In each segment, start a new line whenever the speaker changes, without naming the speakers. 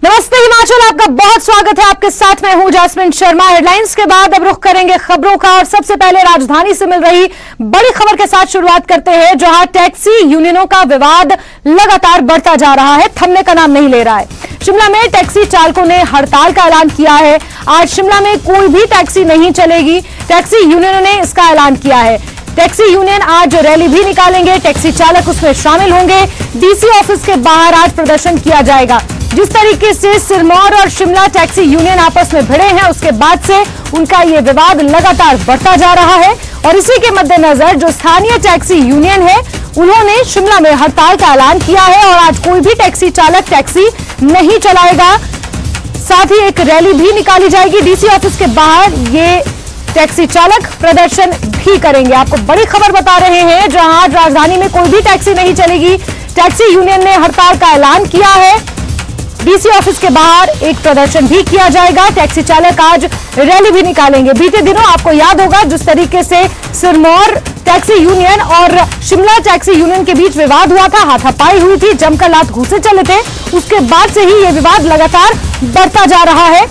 नमस्ते हिमाचल, आपका बहुत स्वागत है। आपके साथ मैं हूं जैस्मिन शर्मा। हेडलाइंस के बाद अब रुख करेंगे खबरों का, और सबसे पहले राजधानी से मिल रही बड़ी खबर के साथ शुरुआत करते हैं, जहां टैक्सी यूनियनों का विवाद लगातार बढ़ता जा रहा है, थमने का नाम नहीं ले रहा है। शिमला में टैक्सी चालकों ने हड़ताल का ऐलान किया है। आज शिमला में कोई भी टैक्सी नहीं चलेगी, टैक्सी यूनियनों ने इसका ऐलान किया है। टैक्सी यूनियन आज रैली भी निकालेंगे, टैक्सी चालक उसमें शामिल होंगे। डीसी ऑफिस के बाहर आज प्रदर्शन किया जाएगा। जिस तरीके से सिरमौर और शिमला टैक्सी यूनियन आपस में भिड़े हैं, उसके बाद से उनका ये विवाद लगातार बढ़ता जा रहा है। और इसी के मद्देनजर जो स्थानीय टैक्सी यूनियन है, उन्होंने शिमला में हड़ताल का ऐलान किया है और आज कोई भी टैक्सी चालक टैक्सी नहीं चलाएगा। साथ ही एक रैली भी निकाली जाएगी। डीसी ऑफिस के बाहर ये टैक्सी चालक प्रदर्शन भी करेंगे। आपको बड़ी खबर बता रहे हैं, जहां आज राजधानी में कोई भी टैक्सी नहीं चलेगी। टैक्सी यूनियन ने हड़ताल का ऐलान किया है। डीसी ऑफिस के बाहर एक प्रदर्शन भी किया जाएगा। टैक्सी चालक आज रैली भी निकालेंगे। बीते दिनों आपको याद होगा जिस तरीके से सिरमौर टैक्सी यूनियन और शिमला टैक्सी यूनियन के बीच विवाद हुआ था, हाथापाई हुई थी, जमकर लात घूंसे चले थे। उसके बाद से ही ये विवाद लगातार बढ़ता जा रहा है।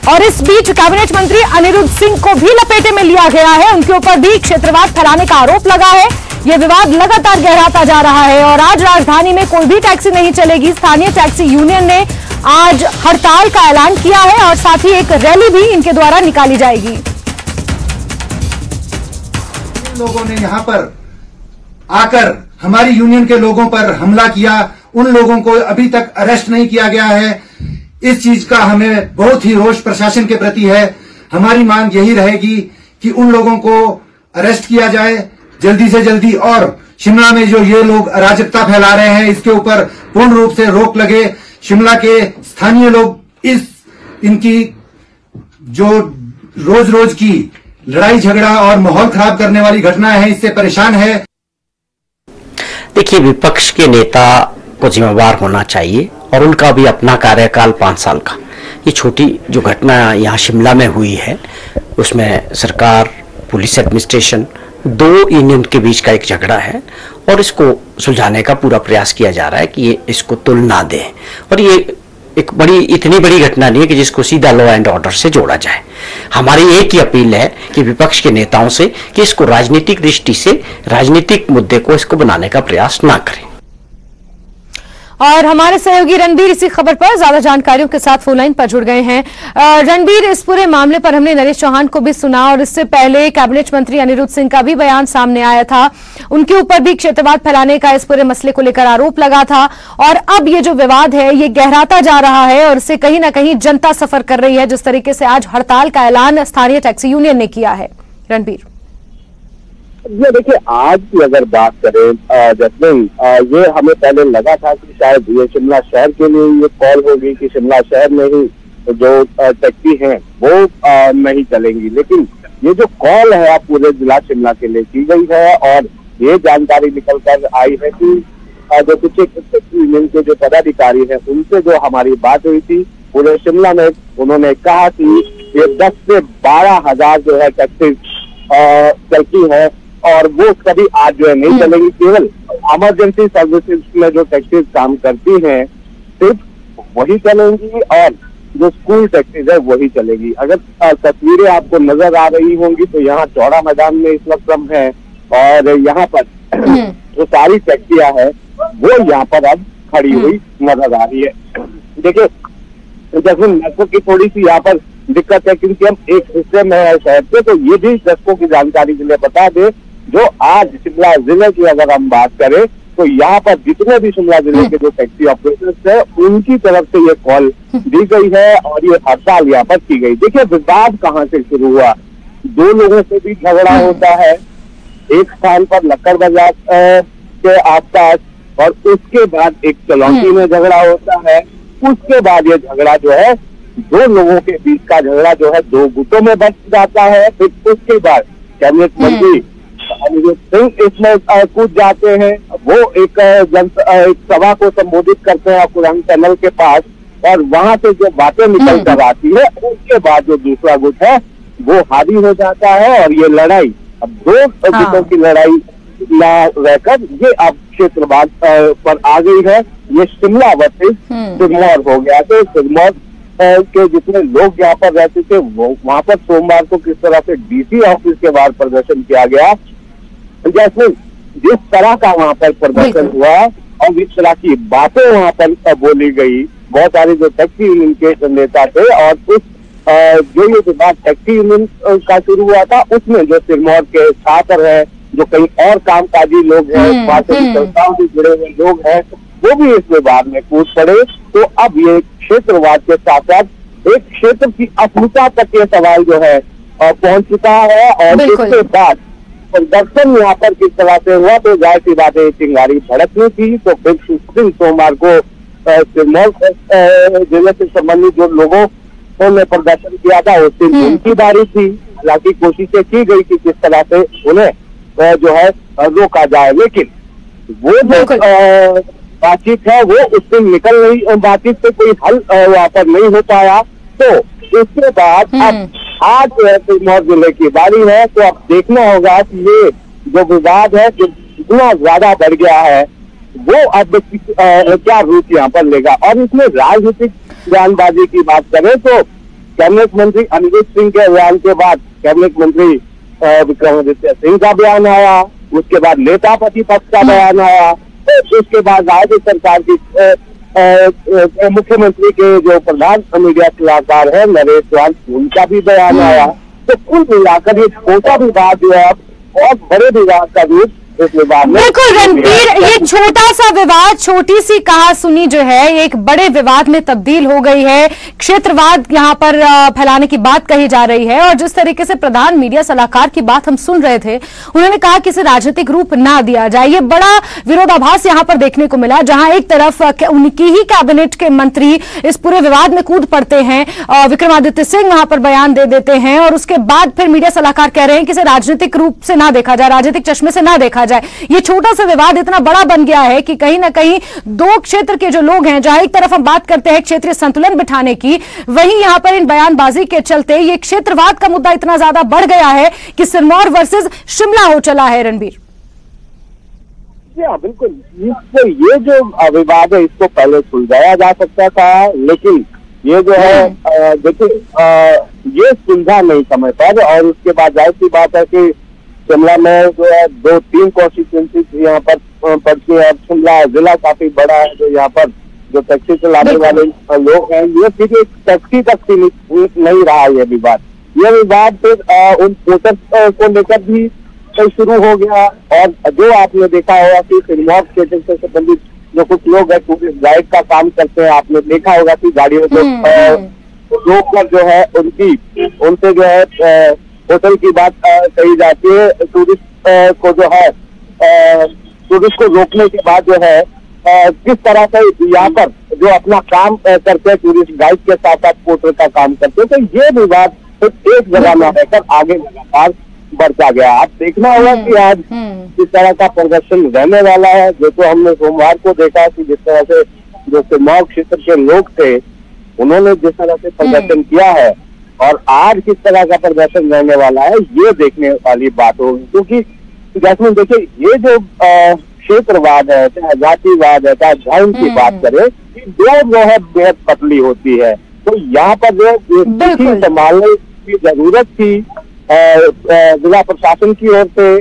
और इस बीच कैबिनेट मंत्री अनिरुद्ध सिंह को भी लपेटे में लिया गया है। उनके ऊपर भी क्षेत्रवाद फैलाने का आरोप लगा है। यह विवाद लगातार गहराता जा रहा है और आज राजधानी में कोई भी टैक्सी नहीं चलेगी। स्थानीय टैक्सी यूनियन ने आज हड़ताल का ऐलान किया है और साथ ही एक रैली भी इनके द्वारा निकाली जाएगी।
लोगों ने यहाँ पर आकर हमारी यूनियन के लोगों पर हमला किया, उन लोगों को अभी तक अरेस्ट नहीं किया गया है। इस चीज का हमें बहुत ही रोष प्रशासन के प्रति है। हमारी मांग यही रहेगी कि उन लोगों को अरेस्ट किया जाए जल्दी से जल्दी, और शिमला में जो ये लोग अराजकता फैला रहे हैं, इसके ऊपर पूर्ण रूप से रोक लगे। शिमला के स्थानीय लोग इनकी जो रोज रोज की लड़ाई झगड़ा और माहौल खराब करने वाली घटनाएं हैं, इससे परेशान है।
देखिए, विपक्ष के नेता को जिम्मेवार होना चाहिए और उनका भी अपना कार्यकाल 5 साल का। ये छोटी जो घटना यहाँ शिमला में हुई है, उसमें सरकार, पुलिस एडमिनिस्ट्रेशन, 2 यूनियन के बीच का एक झगड़ा है और इसको सुलझाने का पूरा प्रयास किया जा रहा है कि ये इसको तुल ना दे। और ये एक इतनी बड़ी घटना नहीं है कि जिसको सीधा लॉ एंड ऑर्डर से जोड़ा जाए। हमारी एक ही अपील है कि विपक्ष के नेताओं से कि इसको राजनीतिक दृष्टि से, राजनीतिक मुद्दे को इसको बनाने का प्रयास ना करें।
और हमारे सहयोगी रणबीर इसी खबर पर ज्यादा जानकारियों के साथ फोन लाइन पर जुड़ गए हैं। रणबीर, इस पूरे मामले पर हमने नरेश चौहान को भी सुना और इससे पहले कैबिनेट मंत्री अनिरुद्ध सिंह का भी बयान सामने आया था। उनके ऊपर भी क्षेत्रवाद फैलाने का इस पूरे मसले को लेकर आरोप लगा था। और अब ये जो विवाद है, ये गहराता जा रहा है और इससे कहीं ना कहीं जनता सफर कर रही है, जिस तरीके से आज हड़ताल का ऐलान स्थानीय टैक्सी यूनियन ने किया है। रणबीर,
ये देखिए, आज की अगर बात करें जैस्मिन, ये हमें पहले लगा था कि शायद ये शिमला शहर के लिए ये कॉल होगी कि शिमला शहर में ही जो टैक्सी हैं वो नहीं चलेंगी, लेकिन ये जो कॉल है पूरे जिला शिमला के लिए की गई है। और ये जानकारी निकल कर आई है कि जो कुछ टैक्सी यूनियन के जो पदाधिकारी हैं, उनसे जो हमारी बात हुई थी पूरे शिमला में, उन्होंने कहा कि ये 10 से 12 हजार जो है टैक्सी चलती है और वो कभी आज जो है नहीं चलेगी। केवल इमरजेंसी सर्विसेज में जो टैक्सीज काम करती हैं सिर्फ वही चलेंगी और जो स्कूल टैक्सीज है वही चलेगी। अगर तस्वीरें आपको नजर आ रही होंगी तो यहाँ चौड़ा मैदान में इस वक्त हम हैं और यहाँ पर जो सारी टैक्सियां हैं वो यहाँ पर अब खड़ी हुई नजर आ रही है। देखिए, जैसे नेटवर्क की थोड़ी सी यहाँ पर दिक्कत है क्योंकि हम एक हिस्से में है शहर के, तो ये भी दर्शकों की जानकारी के लिए बता दे, जो आज शिमला जिले की अगर हम बात करें तो यहाँ पर जितने भी शिमला जिले के जो टैक्सी ऑपरेटर्स है, उनकी तरफ से ये कॉल दी गई है और ये हड़ताल यहाँ पर की गई। देखिए, विवाद कहाँ से शुरू हुआ, 2 लोगों से भी झगड़ा होता है एक स्थान पर लक्कड़ बाजार के आसपास, और उसके बाद एक चलौंटी में झगड़ा होता है। उसके बाद ये झगड़ा जो है 2 लोगों के बीच का झगड़ा जो है 2 गुटों में बच जाता है। फिर उसके बाद कैबिनेट मंत्री अनिरुद्ध सिंह इसमें कूद जाते हैं। वो एक सभा को संबोधित करते हैं कुरान टनल के पास, और वहां से जो बातें निकल कर आती है, उसके बाद जो दूसरा गुट है वो हावी हो जाता है और ये लड़ाई अब 2 गुटों की लड़ाई ना रहकर ये अब क्षेत्रवाद पर आ गई है। ये शिमला वर्सेस सिरमौर हो गया। तो सिरमौर के जितने लोग यहाँ पर रहते थे वहां पर सोमवार को किस तरह से डीसी ऑफिस के बाहर प्रदर्शन किया गया, जैसे जिस तरह का वहां पर प्रदर्शन हुआ और जिस तरह की बातें वहां पर बोली गई, बहुत सारे जो टैक्सी यूनियन के नेता थे और उस जो ये विवाद टैक्सी यूनियन का शुरू हुआ था उसमें जो सिरमौर के छात्र है, जो कई और कामकाजी लोग हैं, संस्थाओं से जुड़े हुए लोग हैं, वो भी इस विवाद में कूद पड़े। तो अब ये क्षेत्रवाद के साथ साथ एक क्षेत्र की अस्मिता तक ये सवाल जो है पहुंच चुका है। और इसके बाद प्रदर्शन यहाँ पर किस तरह से हुआ, तो जाहिर सी बात है चिंगारी भड़कनी थी। तो फिर सोमवार को सिरमौर जिले से संबंधित जो लोगों ने प्रदर्शन किया था उस दिन उनकी बारी थी। हालांकि कोशिशें की गई कि किस तरह से उन्हें जो है रोका जाए, लेकिन वो जो बातचीत है वो उस दिन निकल नहीं, बातचीत से कोई हल वहां पर नहीं हो पाया। तो इसके बाद अब आज सिरमौर जिले की बारी है। तो अब देखना होगा कि ये जो विवाद है जो इतना ज्यादा बढ़ गया है वो अब क्या रूप यहाँ पर लेगा। और इसमें राजनीतिक बयानबाजी की बात करें तो कैबिनेट मंत्री अनिरुद्ध सिंह के बयान के बाद कैबिनेट मंत्री विक्रमादित्य सिंह का बयान आया, उसके बाद नेता प्रतिपक्ष का बयान आया, उसके बाद राज्य सरकार की मुख्यमंत्री के जो प्रधान मीडिया सलाहकार है नरेश चौहान, उनका भी बयान आया। तो कुल मिलाकर ये छोटा विवाद जो है बहुत बड़े विवाद का रूप इस विवाद में।
बिल्कुल रणबीर, ये छोटा सा विवाद, छोटी सी कहा सुनी जो है एक बड़े विवाद में तब्दील हो गई है। क्षेत्रवाद यहाँ पर फैलाने की बात कही जा रही है। और जिस तरीके से प्रधान मीडिया सलाहकार की बात हम सुन रहे थे, उन्होंने कहा कि इसे राजनीतिक रूप ना दिया जाए। ये बड़ा विरोधाभास यहाँ पर देखने को मिला, जहां एक तरफ उनकी ही कैबिनेट के मंत्री इस पूरे विवाद में कूद पड़ते हैं, विक्रमादित्य सिंह वहां पर बयान दे देते हैं और उसके बाद फिर मीडिया सलाहकार कह रहे हैं कि इसे राजनीतिक रूप से ना देखा जाए, राजनीतिक चश्मे से ना देखा जाए। ये छोटा सा विवाद इतना बड़ा बन गया है कि कहीं ना कहीं दो क्षेत्र के जो लोग हैं, जहां एक तरफ हम बात करते हैं क्षेत्रीय संतुलन बिठाने की, वहीं यहां पर इन बयानबाजी के चलते ये क्षेत्रवाद का मुद्दा इतना ज्यादा बढ़ गया है कि सिरमौर वर्सेस शिमला हो चला है। रणबीर,
बिल्कुल, ये जो विवाद है इसको पहले सुलझाया जा सकता था, लेकिन ये जो है देखिए ये सुलझा नहीं समय पर। और उसके बाद जाहिर सी बात है कि शिमला में जो है 2-3 कॉन्स्टिट्यूंसी यहाँ पर पड़ती है। शिमला जिला काफी बड़ा है, जो यहाँ पर जो टैक्सी चलाने वाले लोग हैं, ये सिर्फ एक टैक्सी तक सीमित नहीं रहा ये विवाद। ये विवाद फिर उन वोटर्स को लेकर भी शुरू हो गया। और जो आपने देखा होगा कि सिरमौर क्षेत्र से संबंधित जो कुछ लोग हैं टूरिस्ट गाइड का काम करते हैं, आपने देखा होगा कि गाड़ियों को रोक कर जो है उनसे जो है होटल की बात कही जाती है। टूरिस्ट को जो है टूरिस्ट को रोकने के बाद जो है किस तरह से यहाँ पर जो अपना काम करते हैं टूरिस्ट गाइड के साथ साथ पोर्टर का काम करते हैं। तो ये विवाद सिर्फ एक जगह में रहकर आगे लगातार बढ़ता गया। आप देखना होगा कि आज किस तरह का प्रदर्शन रहने वाला है। जो तो हमने सोमवार को देखा कि जिस तरह से जो सिरमौर क्षेत्र के लोग थे उन्होंने जिस तरह से प्रदर्शन किया है और आज किस तरह का प्रदर्शन रहने वाला है, ये देखने वाली बात होगी। क्योंकि जैसे देखिए ये जो क्षेत्रवाद है, चाहे जातिवाद है, चाहे धर्म की बात करें, जो है बेहद पतली होती है। तो यहाँ पर जो संभालने की जरूरत थी जिला प्रशासन की ओर से,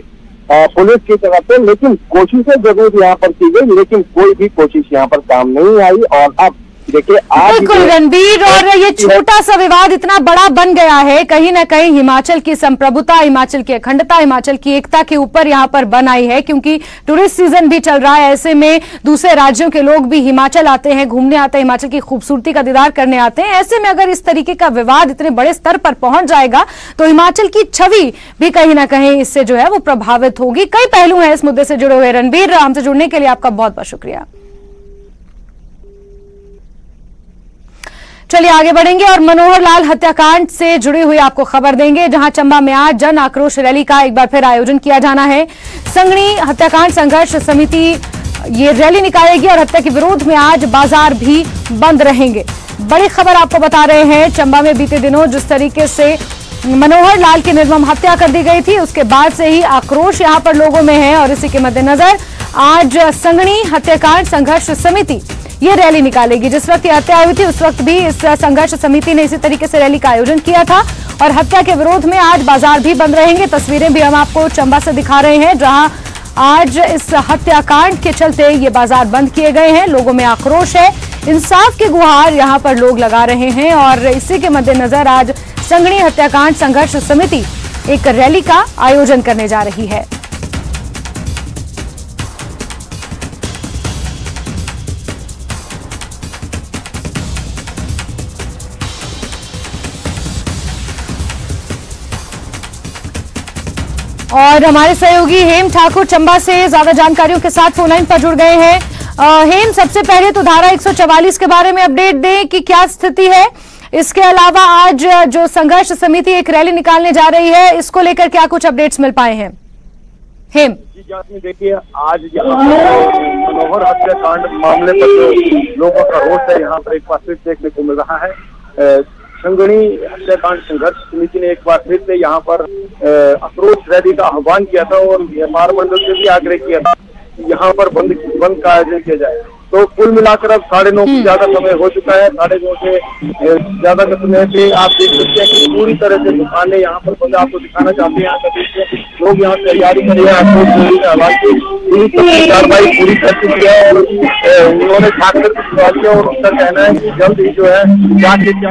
पुलिस की तरफ से, लेकिन कोशिशें जरूर यहाँ पर की गई, लेकिन कोई भी कोशिश यहाँ पर काम नहीं आई। और अब देखिए
बिल्कुल रणबीर, और ये छोटा सा विवाद इतना बड़ा बन गया है, कहीं ना कहीं हिमाचल की संप्रभुता, हिमाचल की अखंडता, हिमाचल की एकता के ऊपर यहाँ पर बन आई है। क्योंकि टूरिस्ट सीजन भी चल रहा है, ऐसे में दूसरे राज्यों के लोग भी हिमाचल आते हैं, घूमने आते हैं, हिमाचल की खूबसूरती का दीदार करने आते हैं। ऐसे में अगर इस तरीके का विवाद इतने बड़े स्तर पर पहुंच जाएगा तो हिमाचल की छवि भी कहीं ना कहीं इससे जो है वो प्रभावित होगी। कई पहलू हैं इस मुद्दे से जुड़े हुए। रणबीर, हमसे जुड़ने के लिए आपका बहुत बहुत शुक्रिया। चलिए आगे बढ़ेंगे और मनोहर लाल हत्याकांड से जुड़ी हुई आपको खबर देंगे, जहां चंबा में आज जन आक्रोश रैली का एक बार फिर आयोजन किया जाना है। संगनी हत्याकांड संघर्ष समिति ये रैली निकालेगी और हत्या के विरोध में आज बाजार भी बंद रहेंगे। बड़ी खबर आपको बता रहे हैं, चंबा में बीते दिनों जिस तरीके से मनोहर लाल की निर्मम हत्या कर दी गई थी, उसके बाद से ही आक्रोश यहां पर लोगों में है और इसी के मद्देनजर आज संगनी हत्याकांड संघर्ष समिति ये रैली निकालेगी। जिस वक्त ये हत्या हुई थी उस वक्त भी इस संघर्ष समिति ने इसी तरीके से रैली का आयोजन किया था और हत्या के विरोध में आज बाजार भी बंद रहेंगे। तस्वीरें भी हम आपको चंबा से दिखा रहे हैं, जहां आज इस हत्याकांड के चलते ये बाजार बंद किए गए हैं। लोगों में आक्रोश है, इंसाफ की गुहार यहां पर लोग लगा रहे हैं और इसी के मद्देनजर आज संगनी हत्याकांड संघर्ष समिति एक रैली का आयोजन करने जा रही है। और हमारे सहयोगी हेम ठाकुर चंबा से ज्यादा जानकारियों के साथ फोन लाइन पर जुड़ गए हैं। हेम, सबसे पहले तो धारा 144 के बारे में अपडेट दें कि क्या स्थिति है। इसके अलावा आज जो संघर्ष समिति एक रैली निकालने जा रही है, इसको लेकर क्या कुछ अपडेट्स मिल पाए हैं? हेम
जी जासमीन, देखिए आज यहाँ पर मनोहर हत्याकांड मामले पर जो लोगों का रोष है यहाँ पर एक बार फिर देखने को मिल रहा है। संगनी हत्याकांड संघर्ष समिति ने एक बार फिर से यहाँ पर आक्रोश रैली का आह्वान किया था और व्यापार मंडल से भी आग्रह किया था कि यहाँ पर बंद का आयोजन किया जाए। तो कुल मिलाकर अब 9:30 से ज्यादा समय हो चुका है। 9:30 से ज्यादा का समय से आप देख सकते हैं कि पूरी तरह से दुकानें यहाँ पर बंद, आपको दिखाना चाहते हैं। यहाँ लोग यहाँ तैयारी कर रहे हैं, हालांकि पूरी कार्रवाई पूरी कर चुकी है और उन्होंने छात्र की सवालियां और उनका कहना है कि जल्द ही जो है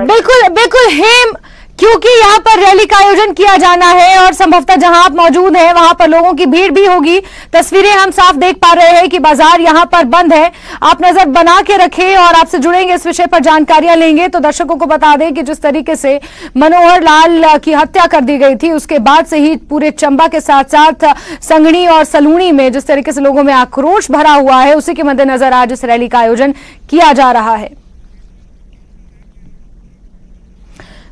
बिल्कुल बिल्कुल हेम, क्योंकि यहाँ पर रैली का आयोजन किया जाना है और संभवतः जहां आप मौजूद हैं वहां पर लोगों की भीड़ भी होगी। तस्वीरें हम साफ देख पा रहे हैं कि बाजार यहाँ पर बंद है। आप नजर बना के रखें और आपसे जुड़ेंगे, इस विषय पर जानकारियां लेंगे। तो दर्शकों को बता दें कि जिस तरीके से मनोहर लाल की हत्या कर दी गई थी उसके बाद से ही पूरे चंबा के साथ साथ संगनी और सलूनी में जिस तरीके से लोगों में आक्रोश भरा हुआ है, उसी के मद्देनजर आज इस रैली का आयोजन किया जा रहा है।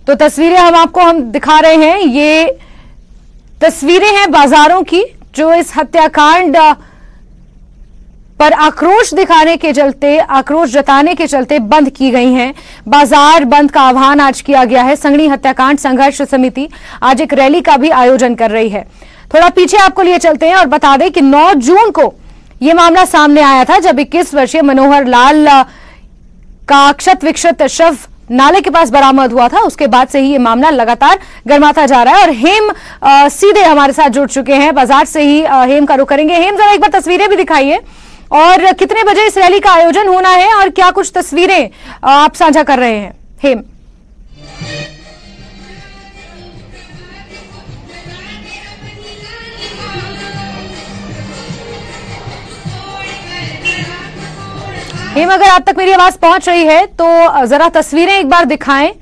तो तस्वीरें हम दिखा रहे हैं, ये तस्वीरें हैं बाजारों की जो इस हत्याकांड पर आक्रोश दिखाने के चलते, आक्रोश जताने के चलते बंद की गई हैं। बाजार बंद का आह्वान आज किया गया है। संगनी हत्याकांड संघर्ष समिति आज एक रैली का भी आयोजन कर रही है। थोड़ा पीछे आपको लिए चलते हैं और बता दें कि 9 जून को यह मामला सामने आया था जब 21 वर्षीय मनोहर लाल का क्षत विक्षत शव नाले के पास बरामद हुआ था। उसके बाद से ही ये मामला लगातार गर्माता जा रहा है और हेम सीधे हमारे साथ जुड़ चुके हैं। बाजार से ही हेम का रुख करेंगे। हेम, जरा एक बार तस्वीरें भी दिखाइए और कितने बजे इस रैली का आयोजन होना है और क्या कुछ तस्वीरें आप साझा कर रहे हैं? हेम हेम, अगर आप तक मेरी आवाज पहुंच रही है तो जरा तस्वीरें एक बार दिखाएं,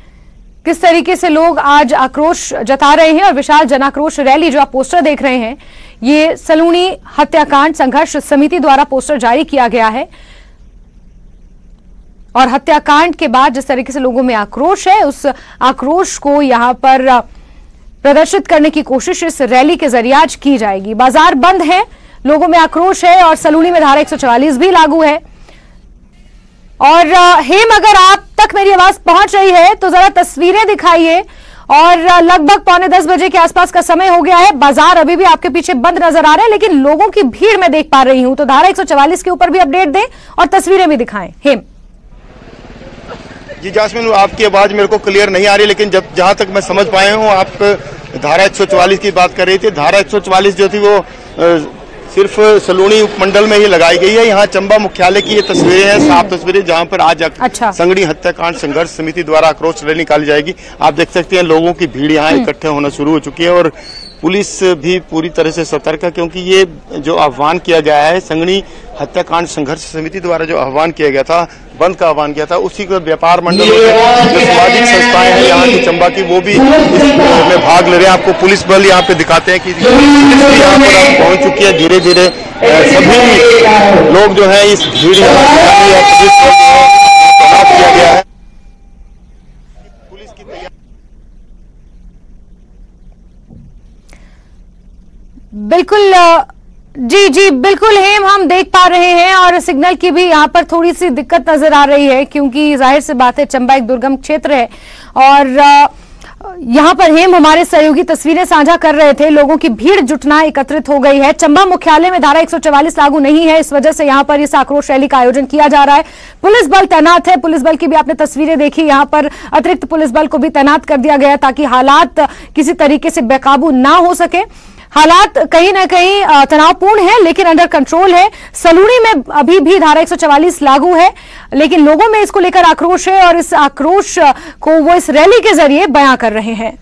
किस तरीके से लोग आज आक्रोश जता रहे हैं। और विशाल जन आक्रोश रैली जो आप पोस्टर देख रहे हैं, ये सलूनी हत्याकांड संघर्ष समिति द्वारा पोस्टर जारी किया गया है और हत्याकांड के बाद जिस तरीके से लोगों में आक्रोश है, उस आक्रोश को यहां पर प्रदर्शित करने की कोशिश इस रैली के जरिए आज की जाएगी। बाजार बंद है, लोगों में आक्रोश है और सलूनी में धारा 144 भी लागू है। और हेम, अगर आप तक मेरी आवाज पहुंच रही है तो जरा तस्वीरें दिखाइए। और लगभग 9:45 बजे के आसपास का समय हो गया है। बाजार अभी भी आपके पीछे बंद नजर आ रहा है, लेकिन लोगों की भीड़ मैं देख पा रही हूं। तो धारा 144 के ऊपर भी अपडेट दें और तस्वीरें भी दिखाएं। हेम
जी जासमीन, आपकी आवाज मेरे को क्लियर नहीं आ रही, लेकिन जहां तक मैं समझ पाया हूं आप धारा 144 की बात कर रही थी। धारा 144 जो थी वो सिर्फ सलूनी उपमंडल में ही लगाई गई है। यहाँ चंबा मुख्यालय की ये तस्वीरें हैं, साफ तस्वीरें, जहाँ पर आज संगनी हत्याकांड संघर्ष समिति द्वारा आक्रोश रैली निकाली जाएगी। आप देख सकते हैं लोगों की भीड़ यहाँ इकट्ठे होना शुरू हो चुकी है और पुलिस भी पूरी तरह से सतर्क है, क्योंकि ये जो आह्वान किया गया है संगनी हत्याकांड संघर्ष समिति द्वारा जो आह्वान किया गया था, बंद का आह्वान किया था, उसी को व्यापार मंडल जो सामाजिक संस्थाएं हैं यहाँ की चंबा की, वो भी इसमें भाग ले रहे हैं। आपको पुलिस बल यहाँ पे दिखाते हैं कि पुलिस भी यहाँ पर पहुंच चुकी है। धीरे धीरे सभी लोग जो है इस भीड़ किया गया है। पुलिस की तैयारी
बिल्कुल जी बिल्कुल हेम, हम देख पा रहे हैं और सिग्नल की भी यहाँ पर थोड़ी सी दिक्कत नजर आ रही है, क्योंकि जाहिर सी बात है चंबा एक दुर्गम क्षेत्र है और यहाँ पर हेम हमारे सहयोगी तस्वीरें साझा कर रहे थे। लोगों की भीड़ जुटना एकत्रित हो गई है। चंबा मुख्यालय में धारा 144 लागू नहीं है, इस वजह से यहाँ पर इस आक्रोश रैली का आयोजन किया जा रहा है। पुलिस बल तैनात है, पुलिस बल की भी आपने तस्वीरें देखी। यहाँ पर अतिरिक्त पुलिस बल को भी तैनात कर दिया गया ताकि हालात किसी तरीके से बेकाबू ना हो सके। हालात कहीं ना कहीं तनावपूर्ण है लेकिन अंडर कंट्रोल है। सलूनी में अभी भी धारा 144 लागू है लेकिन लोगों में इसको लेकर आक्रोश है और इस आक्रोश को वो इस रैली के जरिए बयां कर रहे हैं।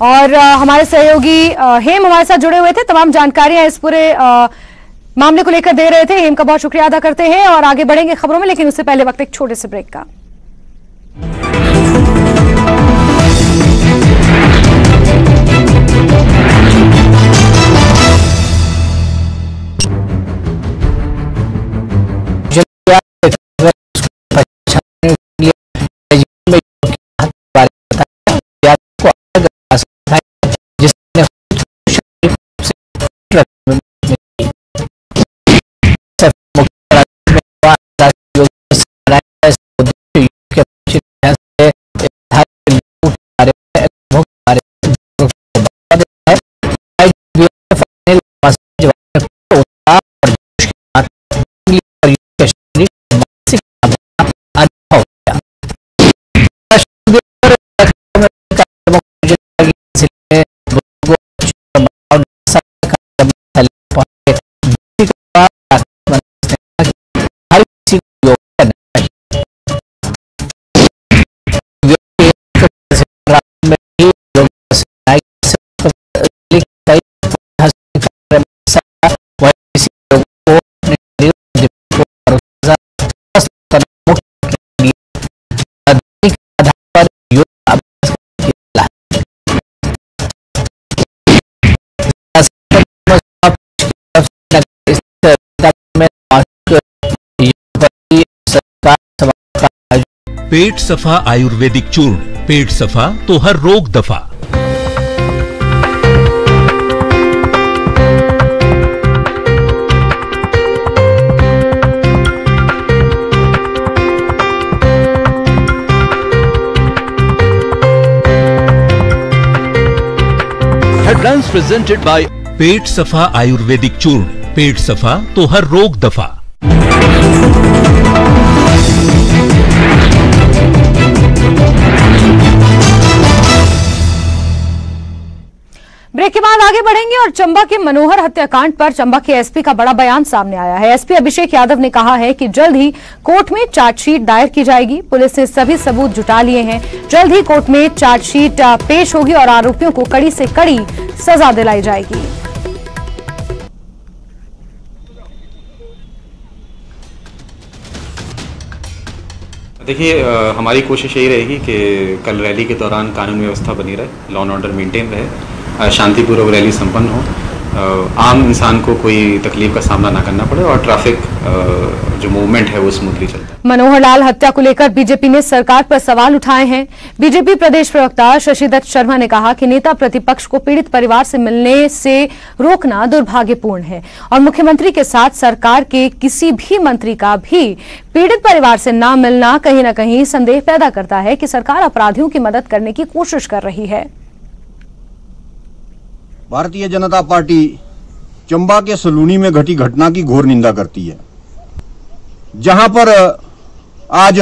और हमारे सहयोगी हेम हमारे साथ जुड़े हुए थे, तमाम जानकारियां इस पूरे मामले को लेकर दे रहे थे। हेम का बहुत शुक्रिया अदा करते हैं और आगे बढ़ेंगे खबरों में, लेकिन उससे पहले वक्त एक छोटे से ब्रेक का।
पेट सफा आयुर्वेदिक चूर्ण, पेट सफा तो हर रोग दफा। हेडलाइंस प्रेजेंटेड बाय पेट सफा आयुर्वेदिक चूर्ण, पेट सफा तो हर रोग दफा।
ब्रेक के बाद आगे बढ़ेंगे और चंबा के मनोहर हत्याकांड पर चंबा के एसपी का बड़ा बयान सामने आया है। एसपी अभिषेक यादव ने कहा है कि जल्द ही कोर्ट में चार्जशीट दायर की जाएगी। पुलिस ने सभी सबूत जुटा लिए हैं, जल्द ही कोर्ट में चार्जशीट पेश होगी और आरोपियों को कड़ी से कड़ी सजा दिलाई जाएगी।
देखिए, हमारी कोशिश यही रहेगी कि कल रैली के दौरान कानून व्यवस्था बनी रहे, लॉ एंड ऑर्डर मेंटेन रहे, शांतिपूर्वक रैली संपन्न हो, आम इंसान को कोई तकलीफ का सामना ना करना पड़े और ट्रैफिक जो मूवमेंट है वो स्मूथली चलता है।
मनोहर लाल हत्या को लेकर बीजेपी ने सरकार पर सवाल उठाए हैं। बीजेपी प्रदेश प्रवक्ता शशिदत्त शर्मा ने कहा कि नेता प्रतिपक्ष को पीड़ित परिवार से मिलने से रोकना दुर्भाग्यपूर्ण है और मुख्यमंत्री के साथ सरकार के किसी भी मंत्री का भी पीड़ित परिवार से न मिलना कहीं न कहीं संदेह पैदा करता है कि सरकार अपराधियों की मदद करने की कोशिश कर रही है।
भारतीय जनता पार्टी चंबा के सलूनी में घटी घटना की घोर निंदा करती है, जहां पर आज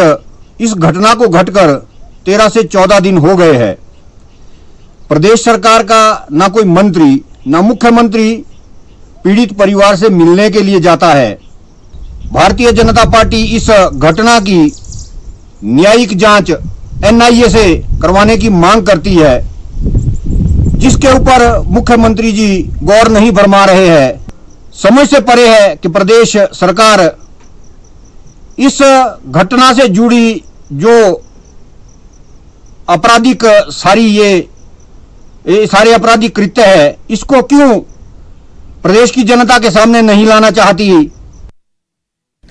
इस घटना को घटकर 13 से 14 दिन हो गए हैं। प्रदेश सरकार का ना कोई मंत्री ना मुख्यमंत्री पीड़ित परिवार से मिलने के लिए जाता है। भारतीय जनता पार्टी इस घटना की न्यायिक जांच एनआईए से करवाने की मांग करती है, जिसके ऊपर मुख्यमंत्री जी गौर नहीं फरमा रहे हैं। समझ से परे है कि प्रदेश सरकार इस घटना से जुड़ी जो आपराधिक सारे आपराधिक कृत्य है, इसको क्यों प्रदेश की जनता के सामने नहीं लाना चाहती।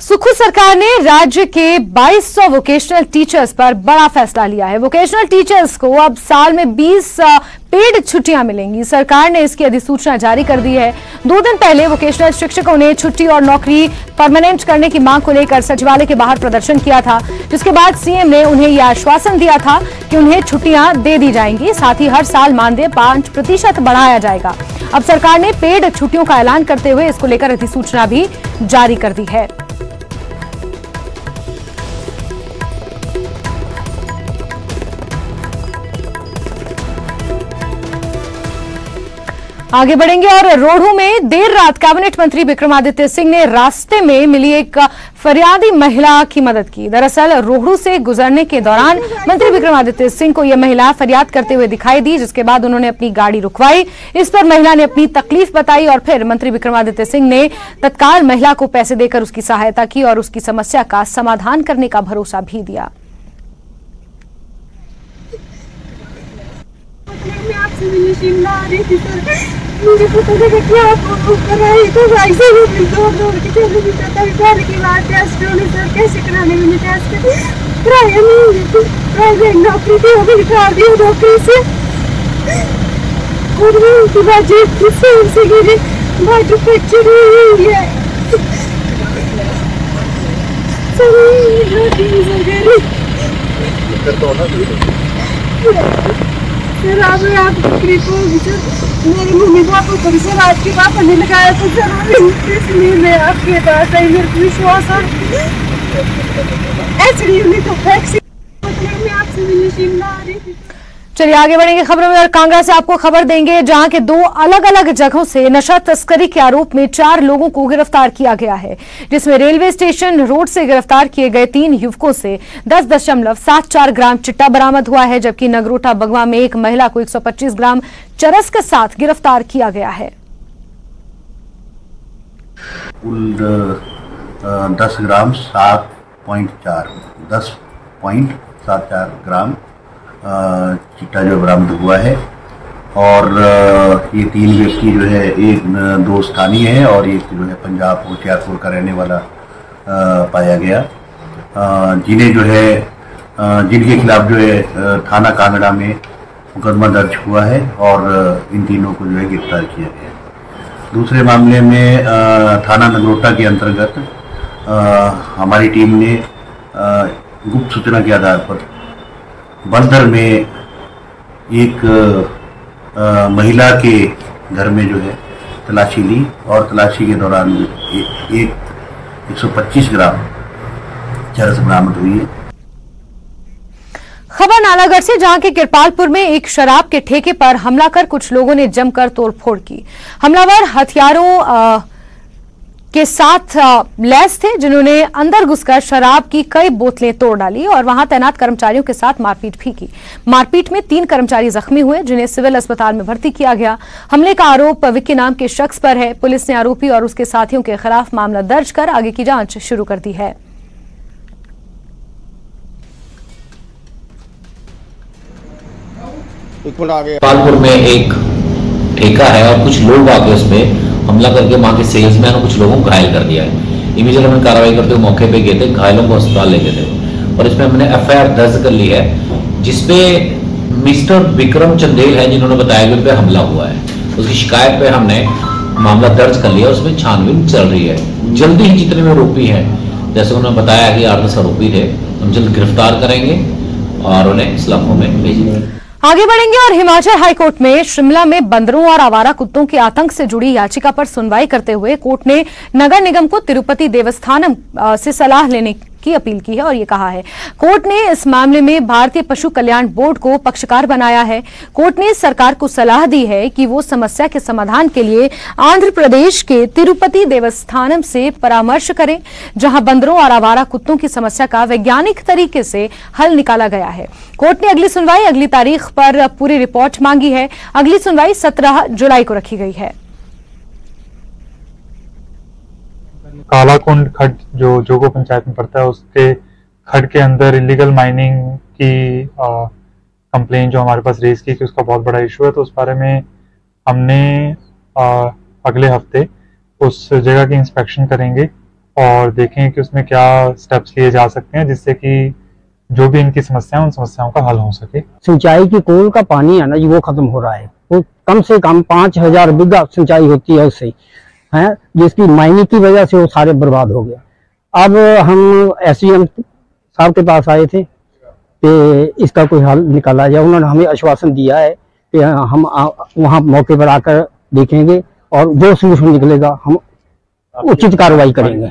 सुखू सरकार ने राज्य के 2200 वोकेशनल टीचर्स पर बड़ा फैसला लिया है। वोकेशनल टीचर्स को अब साल में 20 पेड छुट्टियां मिलेंगी। सरकार ने इसकी अधिसूचना जारी कर दी है। 2 दिन पहले वोकेशनल शिक्षकों ने छुट्टी और नौकरी परमानेंट करने की मांग को लेकर सचिवालय के बाहर प्रदर्शन किया था, जिसके बाद सीएम ने उन्हें यह आश्वासन दिया था कि उन्हें छुट्टियां दे दी जाएंगी, साथ ही हर साल मानदेय 5% बढ़ाया जाएगा। अब सरकार ने पेड छुट्टियों का ऐलान करते हुए इसको लेकर अधिसूचना भी जारी कर दी है। आगे बढ़ेंगे और रोहडू में देर रात कैबिनेट मंत्री विक्रमादित्य सिंह ने रास्ते में मिली एक फरियादी महिला की मदद की। दरअसल रोहडू से गुजरने के दौरान मंत्री विक्रमादित्य सिंह को यह महिला फरियाद करते हुए दिखाई दी, जिसके बाद उन्होंने अपनी गाड़ी रुकवाई। इस पर महिला ने अपनी तकलीफ बताई और फिर मंत्री विक्रमादित्य सिंह ने तत्काल महिला को पैसे देकर उसकी सहायता की और उसकी समस्या का समाधान करने का भरोसा भी दिया।
मैं आपसे मिलने शिमला आ रही थी सर, मुझे पता लगा कि आप कर रही तो ऐसे ही दौड़ के चले जाता था। घर की बात टेस्ट होने सर कैसे कराने मैंने टेस्ट कराया नहीं, प्राइवेट नौकरी थी वो भी निकाल दी नौकरी से और मैं उनकी बाजी से गिरी बाजू फ्रैक्चर हुई है सर। आप तकलीफ होगी सर, मेरी मम्मी पापा को सर आज के पापा ने लगाया तो सर इसलिए मैं आपके पास आई। मेरे को विश्वास है ऐसे तो वैक्सीन मैं आपसे मिलने शिमला आ रही थी।
चलिए आगे बढ़ेंगे खबरों में और कांगड़ा से आपको खबर देंगे, जहां के 2 अलग अलग जगहों से नशा तस्करी के आरोप में 4 लोगों को गिरफ्तार किया गया है, जिसमें रेलवे स्टेशन रोड से गिरफ्तार किए गए 3 युवकों से 10.74 ग्राम चिट्टा बरामद हुआ है, जबकि नगरोटा बगवा में एक महिला को 125 ग्राम चरस के साथ गिरफ्तार किया गया है।
कुल 10 ग्राम 10.74 ग्राम चिट्टा जो बरामद हुआ है और ये 3 व्यक्ति जो है, एक 2 स्थानीय है और एक जो है पंजाब होशियारपुर का रहने वाला पाया गया, जिन्हें जो है जिनके खिलाफ जो है थाना कांगड़ा में मुकदमा दर्ज हुआ है और इन तीनों को जो है गिरफ्तार किया गया। दूसरे मामले में थाना नगरोटा के अंतर्गत हमारी टीम ने गुप्त सूचना के आधार पर बंदर में एक महिला के घर में जो है तलाशी ली और तलाशी के दौरान 125 ग्राम चरस बरामद हुई है।
खबर नालागढ़ से, जहां के किरपालपुर में एक शराब के ठेके पर हमला कर कुछ लोगों ने जमकर तोड़फोड़ की। हमलावर हथियारों के साथ लैस थे, जिन्होंने अंदर घुसकर शराब की कई बोतलें तोड़ डाली और वहां तैनात कर्मचारियों के साथ मारपीट भी की। मारपीट में 3 कर्मचारी जख्मी हुए, जिन्हें सिविल अस्पताल में भर्ती किया गया। हमले का आरोप विक्की नाम के शख्स पर है। पुलिस ने आरोपी और उसके साथियों के खिलाफ मामला दर्ज कर आगे की जांच शुरू कर दी है।
किरपालपुर में एक ठेका है और कुछ लोग आके उसमें हमला करके वहां के सेल्समैन और कुछ लोगों को घायल कर दिया है। इमीडिएट हमने कार्रवाई करते हुए मौके पे गए थे, घायलों को अस्पताल ले गए थे और इसमें हमने एफआईआर दर्ज कर ली है, जिसपे मिस्टर विक्रम चंदेल है जिन्होंने बताया कि उन पे हमला हुआ है। उसकी शिकायत पे हमने मामला दर्ज कर लिया, उसमें छानबीन चल रही है। जल्दी ही जितने भी आरोपी हैं, जैसे उन्होंने बताया कि 8-10 आरोपी थे, हम जल्द गिरफ्तार करेंगे और उन्हें इस्लामों में भेजेंगे।
आगे बढ़ेंगे और हिमाचल हाईकोर्ट में शिमला में बंदरों और आवारा कुत्तों के आतंक से जुड़ी याचिका पर सुनवाई करते हुए कोर्ट ने नगर निगम को तिरुपति देवस्थानम से सलाह लेने की अपील की है और ये कहा है, कोर्ट ने इस मामले में भारतीय पशु कल्याण बोर्ड को पक्षकार बनाया है। कोर्ट ने सरकार को सलाह दी है कि वो समस्या के समाधान के लिए आंध्र प्रदेश के तिरुपति देवस्थानम से परामर्श करें, जहां बंदरों और आवारा कुत्तों की समस्या का वैज्ञानिक तरीके से हल निकाला गया है। कोर्ट ने अगली सुनवाई अगली तारीख पर पूरी रिपोर्ट मांगी है। अगली सुनवाई 17 जुलाई को रखी गई है।
कालाकुंड खड्ड जो जोगो पंचायत में पड़ता है, उसके खड्ड के अंदर इलीगल माइनिंग की कंप्लेन जो हमारे पास रेज की कि उसका बहुत बड़ा इशू है, तो उस बारे में हमने अगले हफ्ते उस जगह की इंस्पेक्शन करेंगे और देखें कि उसमें क्या स्टेप्स लिए जा सकते हैं जिससे कि जो भी इनकी समस्या है उन समस्याओं का हल हो सके।
सिंचाई की कुल का पानी है ना जी, वो खत्म हो रहा है। वो कम से कम 5000 बीघा सिंचाई होती है उससे, है, जिसकी माइनिंग की वजह से वो सारे बर्बाद हो गया। अब हम SDM साहब के पास आए थे कि इसका कोई हल निकाला जाए। उन्होंने हमें आश्वासन दिया है कि हम वहाँ मौके पर आकर देखेंगे और जो सलूशन निकलेगा हम उचित कार्रवाई करेंगे।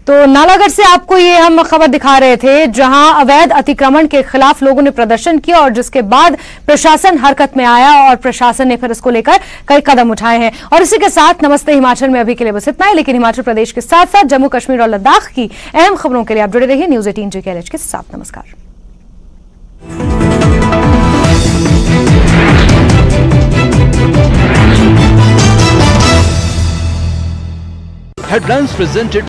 तो नालागढ़ से आपको ये हम खबर दिखा रहे थे, जहां अवैध अतिक्रमण के खिलाफ लोगों ने प्रदर्शन किया और जिसके बाद प्रशासन हरकत में आया और प्रशासन ने फिर इसको लेकर कई कदम उठाए हैं। और इसी के साथ नमस्ते हिमाचल में अभी के लिए बस इतना है, लेकिन हिमाचल प्रदेश के साथ साथ जम्मू कश्मीर और लद्दाख की अहम खबरों के लिए आप जुड़े रहिए न्यूज़ 18 JKLH के साथ। नमस्कार।
Headlines presented